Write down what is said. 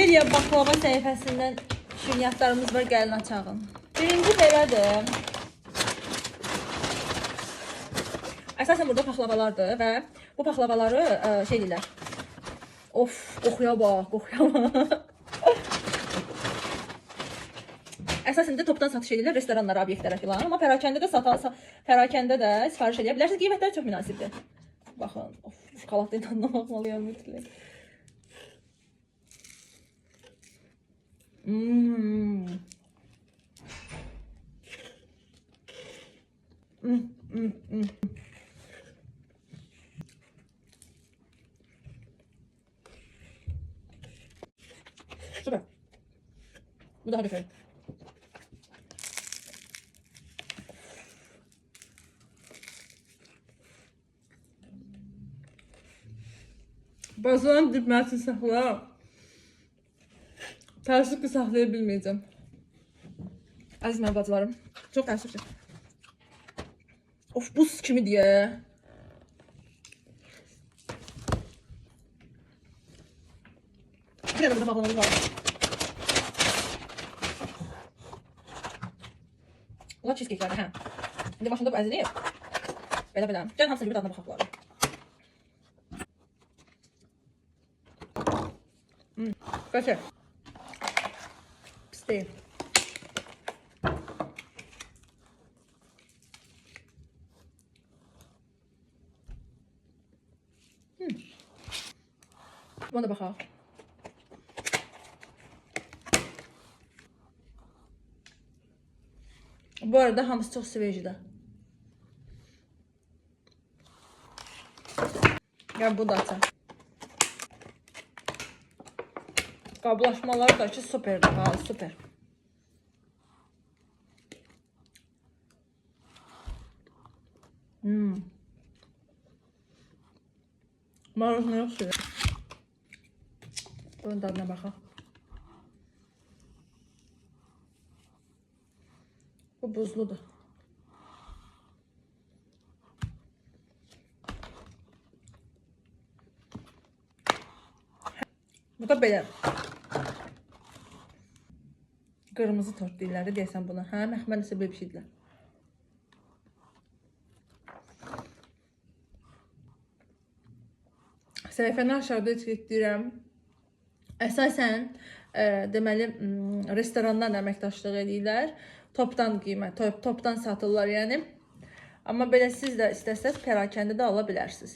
Beriya baklava səhifəsindən şirniyyatlarımız var, gəlin açağın. Birinci belədir. Əsasən burada paxlavalardır və bu paxlavaları şey deyirlər. Of, qoxuya bax, qoxuya bax. Əsasında topdan satış edirlər restoranlara, obyektlərə filan. Amma pərakəndə də sifariş edə bilərsiniz. Qiymətləri çox münasibdir. Baxın, of, şokoladlı dadına baxmalıyam mütləq. Süper. Bu daha güzel. Bazılarını dibməsini saxla. Təəssüf ki, saxlaya bilməyəcəm. Əziz mənim bacılarım, çox təəssüfdir. Of, buz kimi deyə. Bir də burada bağlamamız var. Bunlar cheesecake'lərdir, hə. İndi başında bu əziləyib. Belə. Gəlin hamısını bir dadına baxaq bunları. Kaçır. Pis değil. Buna da baxaq. Bu arada hamısı çox svejdir. Gəl bu da açaq. Qablaşmaları da ki süperdir, ha, süper. Maruzunu yox suyu. Bunun dadına baxaq. Bu buzludur. Bu da belə. Qırmızı tort deyirlər, deyəsən buna. Hə, məxmər nəsə belə bir şeydirlər. Səhifəni aşağıda etiketdirəm. Əsasən, deməli, restorandan əməkdaşlıq edirlər. Topdan qiymət, topdan satırlar yəni. Amma belə siz də istəsəz pərakəndə də ala bilərsiniz.